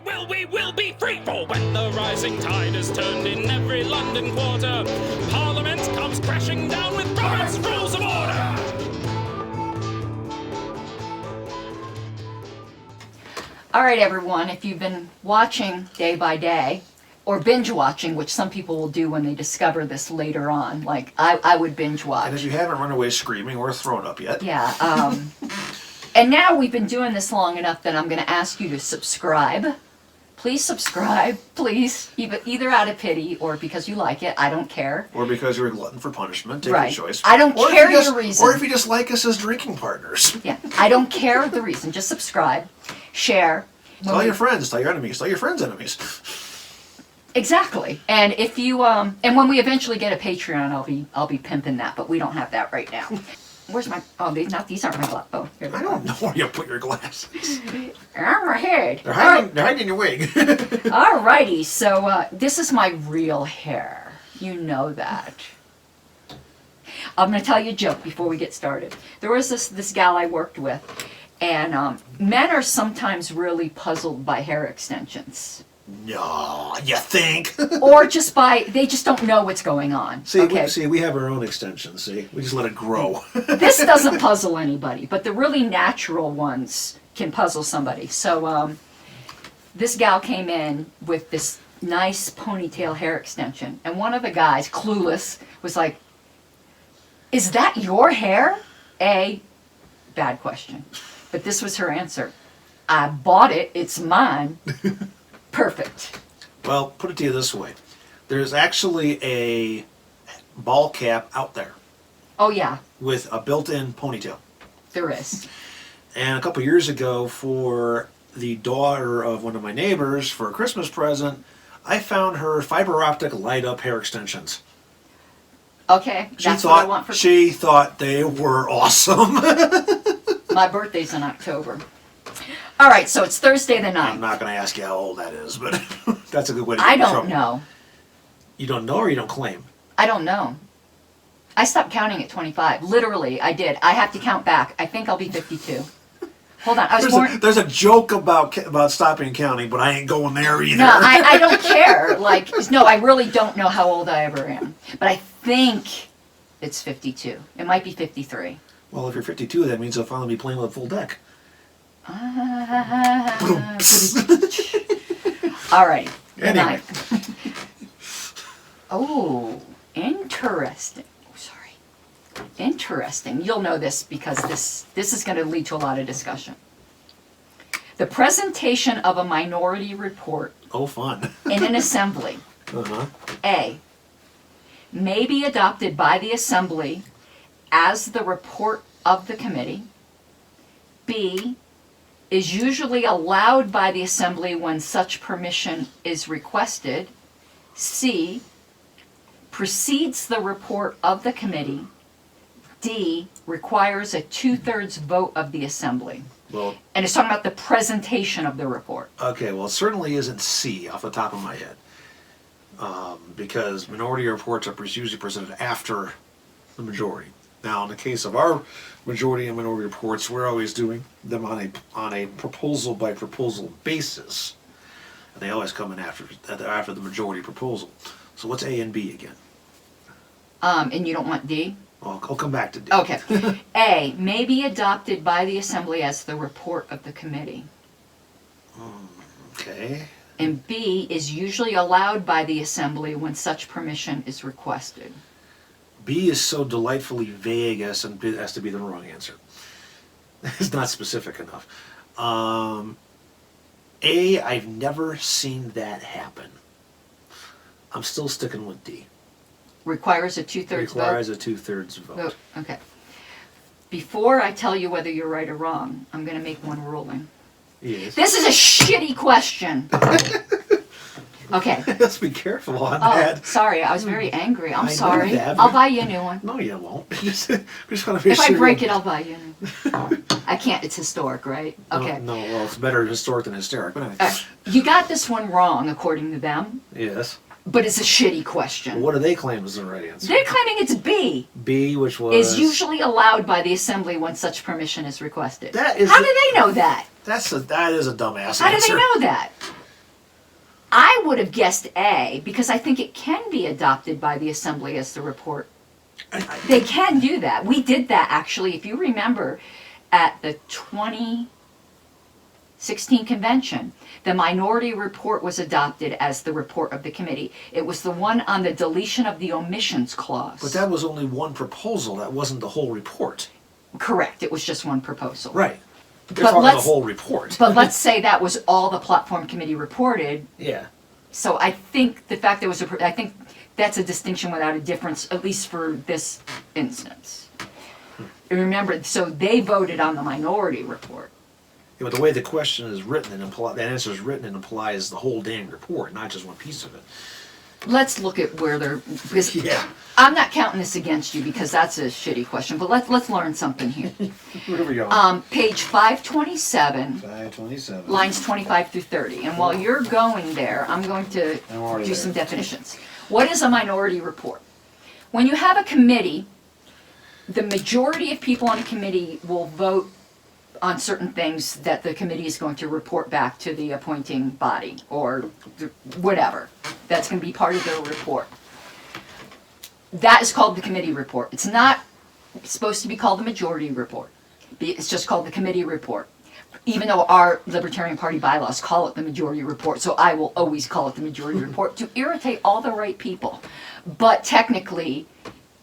we will be free. For when the rising tide is turned in every London quarter, Parliament comes crashing down with Robert's Rules of Order. All right, everyone, if you've been watching day by day, or binge watching, which some people will do when they discover this later on, like I would binge watch. And if you haven't run away screaming or thrown up yet. Yeah. And now we've been doing this long enough that I'm going to ask you to subscribe. Please subscribe, please. Either out of pity or because you like it. I don't care. Or because you're a glutton for punishment. Take Right. your choice. I don't care your reason. Or if you just like us as drinking partners. Yeah. I don't care the reason. Just subscribe, share. Tell your friends. Tell your enemies. Tell your friends' enemies. Exactly. And if you and when we eventually get a Patreon, I'll be pimping that, but we don't have that right now. Where's my these aren't my glasses. Oh, here they I don't know where you put your glasses. On my head. They're hiding in your wig. Alrighty, so this is my real hair. You know that. I'm gonna tell you a joke before we get started. There was this gal I worked with, and men are sometimes really puzzled by hair extensions. No, you think? Or they just don't know what's going on. See, we have our own extensions, see? We just let it grow. This doesn't puzzle anybody, but the really natural ones can puzzle somebody. So this gal came in with this nice ponytail hair extension, and one of the guys, clueless, was like, "Is that your hair?" Bad question. But this was her answer. "I bought it, it's mine." Perfect. Well, put it to you this way. There's actually a ball cap out there. Oh, yeah. With a built-in ponytail. There is. And a couple years ago, for the daughter of one of my neighbors, for a Christmas present, I found her fiber optic light-up hair extensions. Okay, that's what I want for... She thought they were awesome. My birthday's in October. All right, so it's Thursday the 9th. I'm not going to ask you how old that is, but that's a good way to I get in trouble. don't know. You don't know or you don't claim? I don't know. I stopped counting at 25. Literally, I did. I have to count back. I think I'll be 52. Hold on. I was born... There's a joke about stopping counting, but I ain't going there either. No, I don't care. No, I really don't know how old I ever am. But I think it's 52. It might be 53. Well, if you're 52, that means you'll finally be playing with full deck. All right. Anyway. Oh, interesting. Oh, sorry. Interesting. You'll know this because this is going to lead to a lot of discussion. The presentation of a minority report. Oh, fun. In an assembly. A, may be adopted by the assembly as the report of the committee. B, is usually allowed by the assembly when such permission is requested. C, precedes the report of the committee. D, requires a 2/3 vote of the assembly. Well, and it's talking about the presentation of the report. Okay, well, it certainly isn't C off the top of my head. Because minority reports are usually presented after the majority. Now, in the case of our majority and minority reports, we're always doing them on a proposal by proposal basis, and they always come in after the majority proposal. So what's A and B again? And you don't want D? I'll come back to D. Okay. A, may be adopted by the assembly as the report of the committee. Okay. And B, is usually allowed by the assembly when such permission is requested. B is so delightfully vague as to be the wrong answer. It's not specific enough. A, I've never seen that happen. I'm still sticking with D. Requires a 2/3 vote? Requires a 2/3 vote. Okay. Before I tell you whether you're right or wrong, I'm going to make one ruling. Yes. This is a shitty question. Okay. Let's be careful on that. Sorry, I was very angry. I'm I sorry. know that, I'll buy you a new one. No, you won't. just want to be If sure I break it, I'll buy you a new one. I can't. It's historic, right? Okay. No, well, it's better historic than hysteric. But anyway. You got this one wrong, according to them. Yes. But it's a shitty question. Well, what do they claim is the right answer? They're claiming it's B. B, which was... Is usually allowed by the assembly when such permission is requested. That is How do they know that? That is a dumbass How answer. do they know that? I would have guessed A, because I think it can be adopted by the Assembly as the report. They can do that. We did that, actually, if you remember, at the 2016 convention. The minority report was adopted as the report of the committee. It was the one on the deletion of the omissions clause. But that was only one proposal. That wasn't the whole report. Correct. It was just one proposal. Right. You're But talking let's- the whole report. But let's say that was all the platform committee reported. Yeah. So I think the fact there was I think that's a distinction without a difference, at least for this instance. Remember, so they voted on the minority report. Yeah, but the way the question is written and the answer is written, it implies the whole dang report, not just one piece of it. Let's look at where they're, because Yeah. I'm not counting this against you because that's a shitty question, but let's learn something here. Where are we going? Page 527, 527. lines 25 through 30. And while you're going there, I'm going to I'm already do there. some definitions. What is a minority report? When you have a committee, the majority of people on a committee will vote on certain things that the committee is going to report back to the appointing body or whatever. That's going to be part of their report. That is called the committee report. It's not supposed to be called the majority report. It's just called the committee report. Even though our Libertarian Party bylaws call it the majority report, so I will always call it the majority report to irritate all the right people. But technically,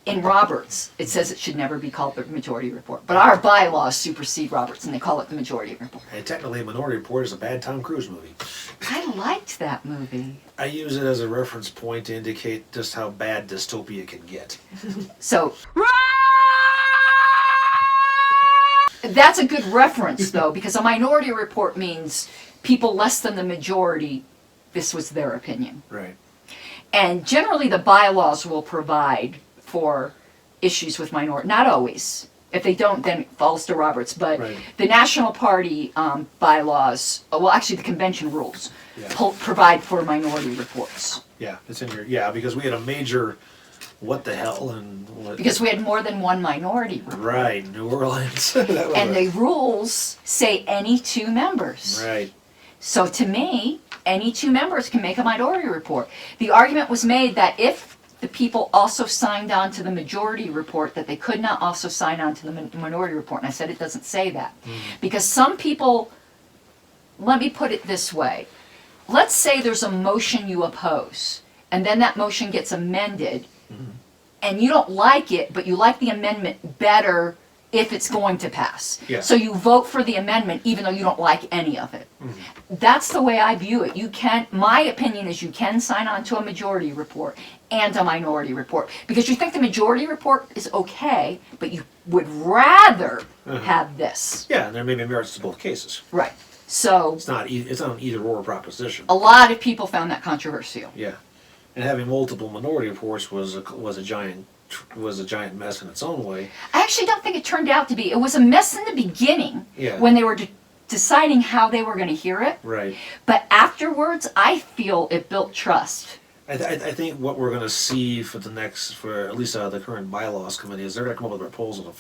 in Roberts, it says it should never be called the majority report. But our bylaws supersede Roberts, and they call it the majority report. And technically, a Minority Report is a bad Tom Cruise movie. I liked that movie. I use it as a reference point to indicate just how bad dystopia can get. So, that's a good reference, though, because a minority report means people less than the majority, this was their opinion. Right. And generally, the bylaws will provide for issues with minority, not always. If they don't, then it falls to Roberts. But Right. the National Party bylaws, well, actually, the convention rules Yeah. provide for minority reports. Yeah, it's in here. Yeah, because we had a major what the hell and what. Because we had more than one minority report. Right, New Orleans. That was And a- the rules say any two members. Right. So to me, any two members can make a minority report. The argument was made that if the people also signed on to the majority report, that they could not also sign on to the minority report. And I said it doesn't say that. Because some people, let me put it this way. Let's say there's a motion you oppose, and then that motion gets amended, and you don't like it, but you like the amendment better if it's going to pass. Yeah. So you vote for the amendment even though you don't like any of it. That's the way I view it. You can, my opinion is you can sign on to a majority report and a minority report because you think the majority report is okay, but you would rather have this. Yeah, and there may be merits to both cases. Right. So It's not an either or proposition. a lot of people found that controversial. Yeah, and having multiple minority reports was a giant mess in its own way. I actually don't think it turned out to be. It was a mess in the beginning Yeah. when they were deciding how they were going to hear it. Right. But afterwards, I feel it built trust. I think what we're going to see for at least the current bylaws committee is they're going to come up with a proposal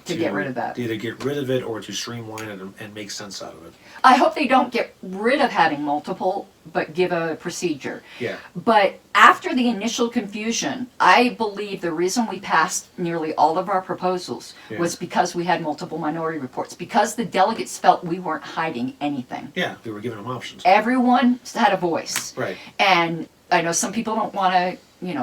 To get rid of that. To either get rid of it or to streamline it and make sense out of it. I hope they don't get rid of having multiple, but give a procedure. Yeah. But after the initial confusion, I believe the reason we passed nearly all of our proposals Yeah. was because we had multiple minority reports, because the delegates felt we weren't hiding anything. Yeah, we were giving them options. Everyone had a voice. Right. And I know some people don't want to,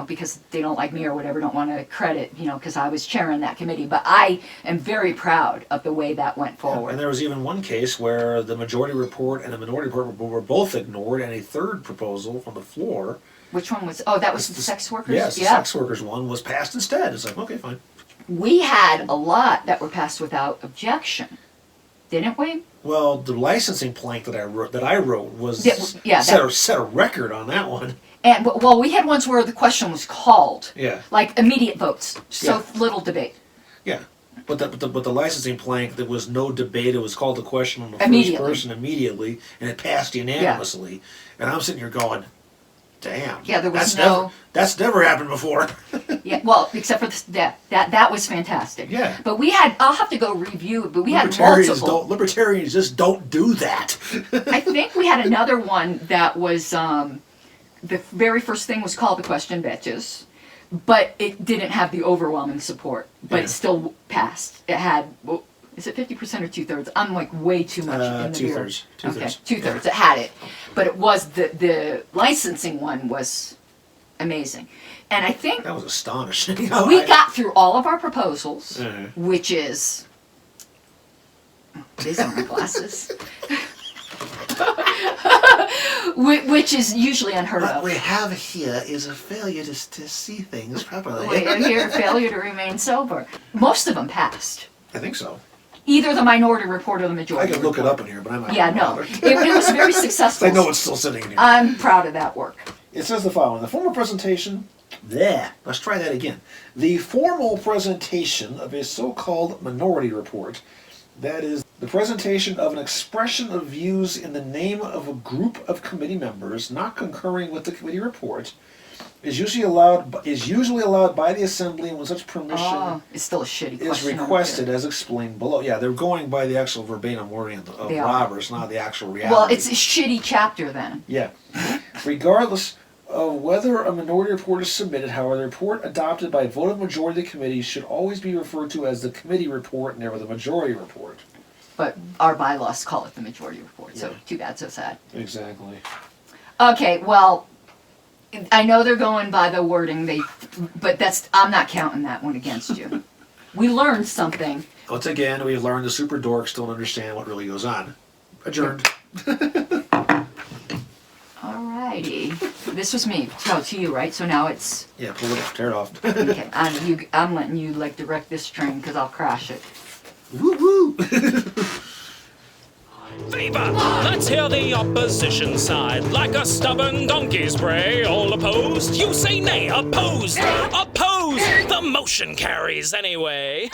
because they don't like me or whatever, don't want to credit, because I was chairing that committee. But I am very proud of the way that went forward. And there was even one case where the majority report and the minority report were both ignored, and a third proposal from the floor. Which one was? Oh, that was the sex workers? Yes, the sex workers one was passed instead. It's like, okay, fine. We had a lot that were passed without objection, didn't we? Well, the licensing plank that I wrote was Yeah, set a record on that one. And well, we had ones where the question was called. Yeah. Like immediate votes. So Yeah. little debate. Yeah. But the licensing plank, there was no debate. It was called the question on the first Immediately. person immediately, and it passed unanimously. And I'm sitting here going, damn. Yeah, there was that's never happened before. Yeah, well, except for that was fantastic. Yeah. But we had, I'll have to go review it, but we had multiple. Libertarians just don't do that. I think we had another one that was the very first thing was called the question, bitches, but it didn't have the overwhelming support, but Yeah. it still passed. It had, well, is it 50% or 2/3? I'm like way too much in the beer. 2/3. Okay, 2/3. It had it, but it was the licensing one was amazing, and I think That was astonishing. we got through all of our proposals, Mhm. which is these are my glasses. Which is usually unheard What of. we have here is a failure to see things properly. We hear failure to remain sober. Most of them passed. I think so. Either the minority report or the I majority can look it report. up in here, but I'm not. Yeah, no. bothered. It was very successful. I know it's still sitting in here. I'm proud of that work. It says the following: the formal presentation. Let's try that again. The formal presentation of a so-called minority report, that is, the presentation of an expression of views in the name of a group of committee members not concurring with the committee report, is usually allowed by the assembly when such permission Oh, it's still a shitty is question. requested, as explained below. Yeah, they're going by the actual verbatim wording of They are. Roberts, not the actual reality. Well, it's a shitty chapter then. Yeah. Regardless of whether a minority report is submitted, however, the report adopted by a vote of majority of the committee should always be referred to as the committee report, never the majority report. But our bylaws call it the majority report, so Yeah. too bad, so sad. Exactly. Okay, well, I know they're going by the wording, but I'm not counting that one against you. We learned something. Once again, we've learned the super dorks don't understand what really goes on. Adjourned. Alrighty. This was me. So to you, right? So now it's Yeah, pull it off, tear it off. okay. I'm letting you like direct this train because I'll crash it. Woo woo! Viva! Let's hear the opposition side. Like a stubborn donkey's bray. All opposed? You say nay. Opposed! Opposed! The motion carries anyway.